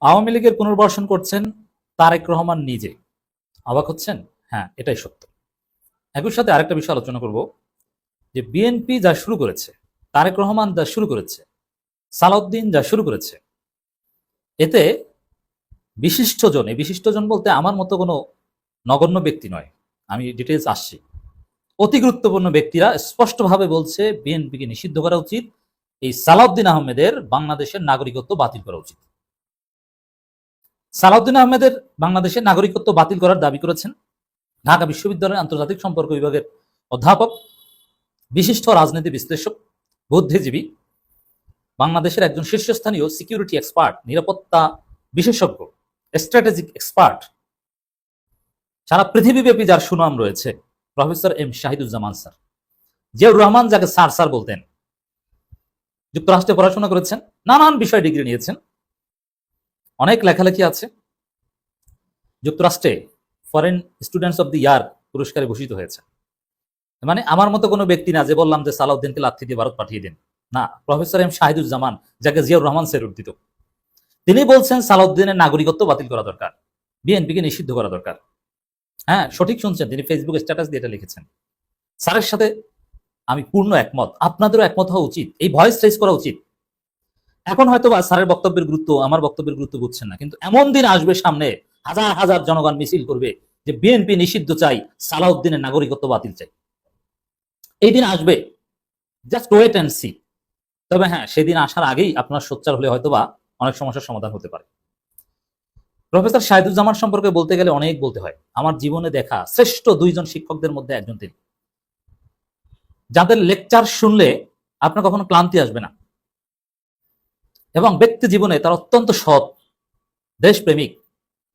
আওয়ামী লীগের পুনর্বাসন করছেন তারেক রহমান নিজে। অবাক হচ্ছেন? হ্যাঁ, এটাই সত্য। একই সাথে আরেকটা বিষয় আলোচনা করব যে বিএনপি যা শুরু করেছে, তারেক রহমান যা শুরু করেছে, সালাউদ্দিন যা শুরু করেছে, এতে বিশিষ্টজন, এই বিশিষ্টজন বলতে আমার মতো কোনো নগণ্য ব্যক্তি নয়, আমি ডিটেলস আসছি। অতি গুরুত্বপূর্ণ ব্যক্তিরা স্পষ্টভাবে বলছে বিএনপিকে নিষিদ্ধ করা উচিত, এই সালাউদ্দিন আহমেদের বাংলাদেশের নাগরিকত্ব বাতিল করা উচিত। সালাউদ্দিন আহমেদের বাংলাদেশের নাগরিকত্ব বাতিল করার দাবি করেছেন ঢাকা বিশ্ববিদ্যালয়ের আন্তর্জাতিক সম্পর্ক বিভাগের অধ্যাপক, বিশিষ্ট রাজনীতি বিশ্লেষক, বুদ্ধিজীবী, বাংলাদেশের একজন শীর্ষস্থানীয় সিকিউরিটি এক্সপার্ট, নিরাপত্তা বিশেষজ্ঞ, স্ট্র্যাটেজিক এক্সপার্ট, সারা পৃথিবীব্যাপী যার সুনাম রয়েছে, professor M Shahiduzzaman sir, Ziaur Rahman যাকে স্যার স্যার বলতেন। যুক্তরাষ্ট্রে পড়াশোনা করেছেন, নানান বিষয় ডিগ্রি নিয়েছেন, অনেক লেখালেখি আছে। যুক্তরাষ্ট্রে ফরেন স্টুডেন্টস অফ দি ইয়ার পুরস্কারে ভূষিত হয়েছে। মানে আমার মতো কোনো ব্যক্তি না যে বললাম যে সালাউদ্দিনকে লাথি দিয়ে ভারত পাঠিয়ে দিন, না, প্রফেসর এম শাহিদুজ্জামান, যাকে জিয়াউর রহমান স্যার উদ্ধৃত, তিনি বলছেন সালাউদ্দিনের নাগরিকত্ব বাতিল করা দরকার, বিএনপিকে নিষিদ্ধ করা দরকার। হ্যাঁ, সঠিক শুনছেন, তিনি ফেসবুকে স্ট্যাটাস দিয়ে এটা লিখেছেন। স্যারের সাথে আমি পূর্ণ একমত, আপনাদেরও একমত হওয়া উচিত, এই ভয়েস রেজ করা উচিত। এখন হয়তো বা স্যারের বক্তব্যের গুরুত্ব, আমার বক্তব্যের গুরুত্ব বুঝছেন না, কিন্তু এমন দিন আসবে সামনে, হাজার হাজার জনগণ মিছিল করবে যে বিএনপি নিষিদ্ধ চাই, সালাউদ্দিনের নাগরিকত্ব বাতিল চাই। এই দিন আসবে, জাস্ট ওয়েট অ্যান্ড সি। তবে হ্যাঁ, সেদিন আসার আগেই আপনার সোচ্চার হলে হয়তো বা অনেক সমস্যার সমাধান হতে পারে। প্রফেসর শাহিদুজ্জামান সম্পর্কে বলতে গেলে অনেক বলতে হয়। আমার জীবনে দেখা শ্রেষ্ঠ দুইজন শিক্ষকদের মধ্যে একজন তিনি, যাদের লেকচার শুনলে আপনার কখনো ক্লান্তি আসবে না, এবং ব্যক্তি জীবনে তার অত্যন্ত সৎ, দেশপ্রেমিক,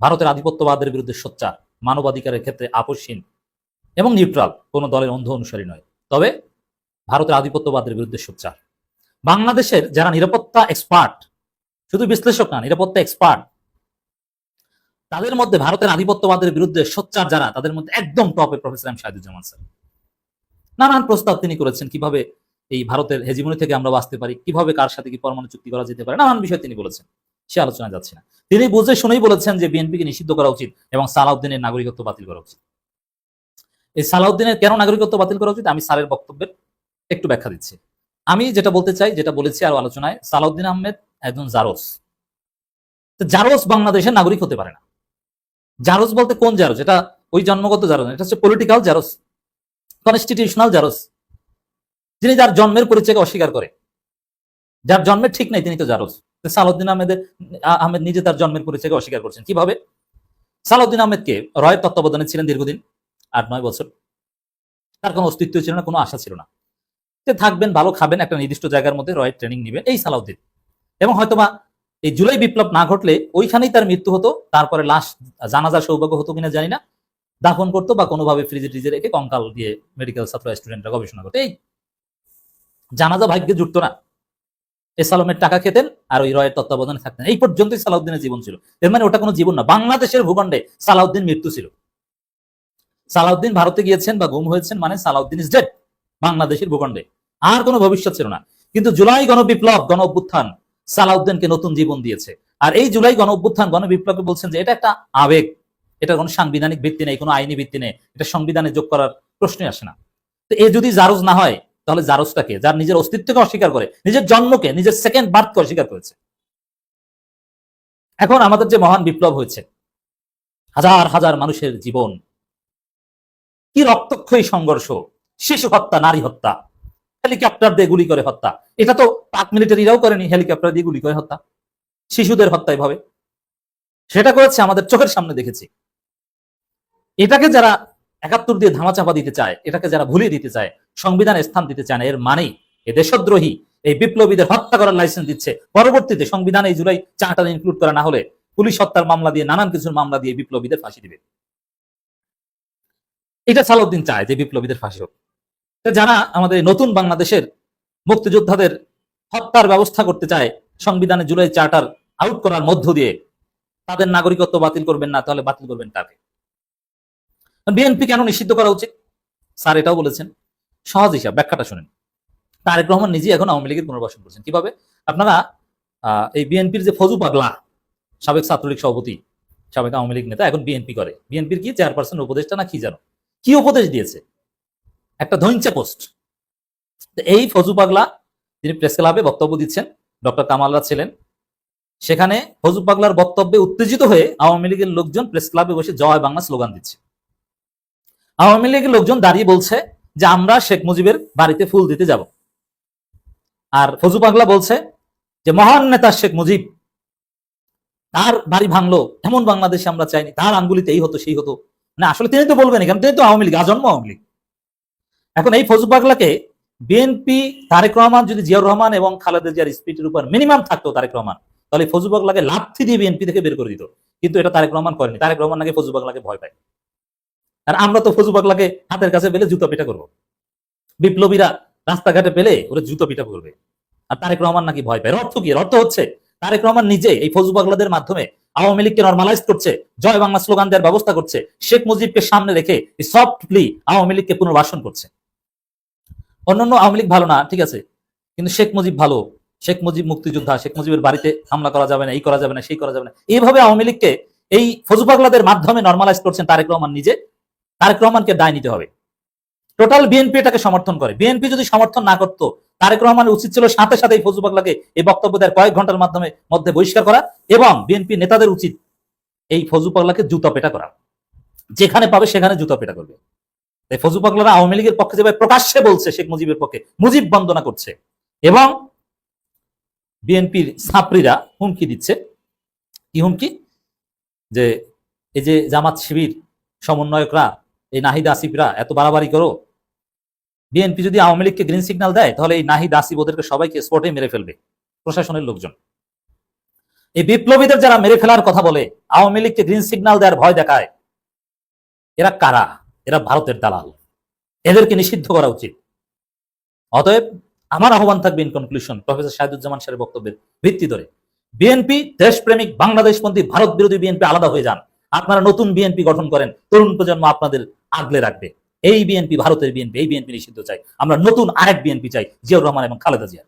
ভারতের আধিপত্যবাদের বিরুদ্ধে সোচ্চার, মানবাধিকারের ক্ষেত্রে আপোষহীন এবং নিউট্রাল, কোন দলের অন্ধ অনুসারী নয়, তবে ভারতের আধিপত্যবাদের বিরুদ্ধে সোচ্চার। বাংলাদেশের যারা নিরাপত্তা এক্সপার্ট, শুধু বিশ্লেষক না, নিরাপত্তা এক্সপার্ট, তাদের মধ্যে ভারতের আধিপত্যবাদের বিরুদ্ধে সোচ্চার যারা, তাদের মধ্যে একদম টপে প্রফেসর এম শাহিদুজ্জামান স্যার। নানান প্রস্তাব তিনি করেছেন, কিভাবে এই ভারতের হেজিমনি থেকে আমরা বাঁচতে পারি, কিভাবে কার সাথে কি পরমাণু চুক্তি করা যেতে পারে, নানান বিষয় তিনি বলেছেন, সে আলোচনা যাচ্ছে না। তিনি বুঝে শুনেই বলেছেন যে বিএনপিকে নিষিদ্ধ করা উচিত এবং সালাউদ্দিনের নাগরিকত্ব বাতিল করা উচিত। এই সালাউদ্দিনের কেন নাগরিকত্ব বাতিল করা উচিত, আমি স্যারের বক্তব্যের একটু ব্যাখ্যা দিচ্ছি। আমি যেটা বলতে চাই, যেটা বলেছি আরো আলোচনায়, সালাউদ্দিন আহমেদ একজন জারজ। জারজ বাংলাদেশের নাগরিক হতে পারে না। জারজ বলতে কোন জারজ? এটা ওই জন্মগত জারজ, এটা হচ্ছে পলিটিক্যাল জারজ, কনস্টিটিউশনাল জারজ, যিনি যার জন্মের পরিচয়কে অস্বীকার করে, যার জন্মের ঠিক নাই তিনি তো জারজ। সালাউদ্দিন আহমেদ নিজে তার জন্মের পরিচয়কে অস্বীকার করছেন কিভাবে? সালাউদ্দিন আহমেদকে রয়ের তত্ত্বাবধানে ছিলেন দীর্ঘদিন, 8-9 বছর, তার কোনো অস্তিত্ব ছিল না, কোনো আশা ছিল না যে থাকবেন, ভালো খাবেন, একটা নির্দিষ্ট জায়গার মধ্যে রয়ের ট্রেনিং নিবেন, এই সালাউদ্দিন। এবং হয়তোবা এই জুলাই বিপ্লব না ঘটলে ওইখানেই তার মৃত্যু হতো, তারপরে লাশ জানাজার সৌভাগ্য হতো কিনা জানি না, দাফন করতো বা কোনোভাবে ফ্রিজে টিজে রেখে কঙ্কাল দিয়ে মেডিকেল ছাত্র স্টুডেন্টরা গবেষণা করতো। এই জানাজা ভাগ্যে জুটতো না, এ সালামের টাকা খেতেন আর ওই রয়ের তত্ত্বাবধানে থাকতেন, এই পর্যন্তই সালাউদ্দিনের জীবন ছিল। এর মানে ওটা কোনো জীবন না, বাংলাদেশের ভূখণ্ডে সালাউদ্দিন মৃত্যু ছিল। সালাউদ্দিন ভারতে গিয়েছেন বা গুম হয়েছেন মানে সালাউদ্দিন ইজ ডেড বাংলাদেশের ভূখণ্ডে, আর কোনো ভবিষ্যৎ ছিল না। কিন্তু জুলাই গণবিপ্লব, গণ অভ্যুত্থান সালাউদ্দিনকে নতুন জীবন দিয়েছে। আর এই জুলাই গণ অভ্যুত্থান, গণবিপ্লবকে বলছেন যে এটা একটা আবেগ, এটা কোনো সাংবিধানিক ভিত্তি নেই, কোনো আইনি ভিত্তি নেই, এটা সংবিধানে যোগ করার প্রশ্নই আসে না। তো এ যদি জারজ না হয়, তাহলে জারজটাকে, যার নিজের অস্তিত্বকে অস্বীকার করে, নিজের জন্মকে, নিজের সেকেন্ড বার্থকে অস্বীকার করেছে। এখন আমাদের যে মহান বিপ্লব হয়েছে, হাজার হাজার মানুষের জীবন, কি রক্তক্ষয়ী সংঘর্ষ, শিশু হত্যা, নারী হত্যা, হেলিকপ্টার দিয়ে গুলি করে হত্যা, এটা তো পাক মিলিটারিরাও করেনি, হেলিকপ্টার দিয়ে গুলি করে হত্যা, শিশুদের হত্যা এভাবে সেটা করেছে, আমাদের চোখের সামনে দেখেছি। এটাকে যারা 71 দিয়ে ধামাচাপা দিতে চায়, এটাকে যারা ভুলিয়ে দিতে চায়, সংবিধানে স্থান দিতে চায় না, এর মানেই এ দেশদ্রোহী, এই বিপ্লবীদের হত্যা করার লাইসেন্স দিচ্ছে। পরবর্তীতে সংবিধানে এই জুলাই চার্টার ইনক্লুড করা না হলে পুলিশ হত্যার মামলা দিয়ে, নানান কিছুর মামলা দিয়ে বিপ্লবীদের ফাঁসি দিবে। এটা সালাউদ্দিন চায় যে বিপ্লবীদের ফাঁসি হোক। যারা আমাদের নতুন বাংলাদেশের মুক্তিযোদ্ধাদের হত্যার ব্যবস্থা করতে চায়, সংবিধানে জুলাই চার্টার আউট করার মধ্য দিয়ে তাদের নাগরিকত্ব বাতিল করবেন না, তাহলে বাতিল করবেন কাকে? বিএনপি কেন নিষিদ্ধ করা উচিত? স্যার এটাও বলেছেন, সহজ হিসাব, ব্যাখ্যাটা শুনেন। তারেক রহমান নিজে এখন আওয়ামী লীগের পুনর্বাসন করছেন কিভাবে? আপনারা এই বিএনপির যে ফজু পাগলা, সাবেক ছাত্রলীগ সভাপতি, সাবেক আওয়ামী লীগ নেতা, এখন বিএনপি করে। বিএনপির কি চেয়ারপারসন উপদেষ্টা না কি জানো, কি উপদেশ দিয়েছে, একটা ধৈঞ্চা পোস্ট। এই ফজু পাগলা তিনি প্রেস ক্লাবে বক্তব্য দিচ্ছেন, ডক্টর কামালরা ছিলেন সেখানে। ফজু পাগলার বক্তব্যে উত্তেজিত হয়ে আওয়ামী লীগের লোকজন প্রেস ক্লাবে বসে জয় বাংলা স্লোগান দিচ্ছে। আওয়ামী লীগের লোকজন দাঁড়িয়ে বলছে যে আমরা শেখ মুজিবের বাড়িতে ফুল দিতে যাব, আর ফজু পাগলা বলছে যে মহান নেতা শেখ মুজিব, তার বাড়ি ভাঙলো, এমন বাংলাদেশে আমরা চাইনি, তার আঙ্গুলিতে এই হতো সেই হতো। না আসলে তিনি তো বলবেন, এখানে তিনি তো আওয়ামী লীগ, আজন্ম আওয়ামী লীগ। এখন এই ফজু পাগলাকে বিএনপি, তারেক রহমান যদি জিয়াউর রহমান এবং খালেদা জিয়ার স্পিডের উপর মিনিমাম থাকতো তারেক রহমান, তাহলে ফজু পাগলাকে লাথি দিয়ে বিএনপি থেকে বের করে দিত। কিন্তু এটা তারেক রহমান করেনি। তারেক রহমান নাকি ফজু পাগলাকে ভয় পায়, আর আমরা তো ফজু পাগলাকে হাতের কাছে পেলে জুতো পিটা করবো। বিপ্লবীরা রাস্তাঘাটে পেলে ওরা জুতো পিটা করবে, আর তারেক রহমান নাকি ভয় পায়। অর্থ কি? অর্থ হচ্ছে তারেক রহমান নিজে এই ফজু পাগলাদের মাধ্যমে আওয়ামী লীগকে নর্মালাইজ করছে, জয় বাংলা স্লোগান দেওয়ার ব্যবস্থা করছে, শেখ মুজিবকে সামনে রেখে সফটলি আওয়ামী লীগকে পুনর্বাসন করছে। অন্যান্য আওয়ামী লীগ ভালো না, ঠিক আছে, কিন্তু শেখ মুজিব ভালো, শেখ মুজিব মুক্তিযোদ্ধা, শেখ মুজিবের বাড়িতে হামলা করা যাবে না, এই করা যাবে না, সেই করা যাবে না, এইভাবে আওয়ামী লীগকে এই ফজু পাগলাদের মাধ্যমে নর্মালাইজ করছেন তারেক রহমান নিজে। তারেক রহমানকে দায় নিতে হবে। টোটাল বিএনপি এটাকে সমর্থন করে। বিএনপি যদি সমর্থন না করতো, তারেক রহমানের উচিত ছিল সাথে সাথে এই ফজু পাগলাকে এই বক্তব্য দেওয়ার কয়েক ঘন্টার মধ্যে বহিষ্কার করা, এবং বিএনপি নেতাদের উচিত এই ফজু পাগলাকে জুতা পেটা করা, যেখানে পাবে সেখানে জুতা পেটা করবে। এই ফজু পাগলারা আওয়ামী লীগের পক্ষে যেভাবে প্রকাশ্যে বলছে শেখ মুজিবের পক্ষে, মুজিব বন্দনা করছে, এবং বিএনপির ছাত্রীরা হুমকি দিচ্ছে। কি হুমকি? যে এই যে জামাত শিবির সমন্বয়করা, এই নাহিদ আসিফরা এত বাড়াবাড়ি করো, বিএনপি যদি আওয়ামী লীগকে গ্রিন সিগন্যাল দেয় তাহলে এই নাহিদ আসিফ ওদেরকে সবাইকে স্পটে মেরে ফেলবে, প্রশাসনের লোকজন। এই বিপ্লবীদের যারা মেরে ফেলার কথা বলে, আওয়ামী লীগকে গ্রিন সিগন্যাল দেওয়ার ভয় দেখায়, এরা কারা? এরা ভারতের দালাল, এদেরকে নিষিদ্ধ করা উচিত। অতএব আমার আহ্বান থাকবে ইন কনক্লুশন, প্রফেসর শাহিদুজ্জামান স্যারের বক্তব্যের ভিত্তি ধরে, বিএনপি দেশপ্রেমিক, বাংলাদেশপন্থী, ভারত বিরোধী বিএনপি আলাদা হয়ে যান। আপনারা নতুন বিএনপি গঠন করেন, তরুণ প্রজন্ম আপনাদের আগলে রাখবে। এই বিএনপি ভারতের বিএনপি, এই বিএনপি নিষিদ্ধ চাই। আমরা নতুন আরেক বিএনপি চাই, জিয়াউর রহমান এবং খালেদা জিয়া।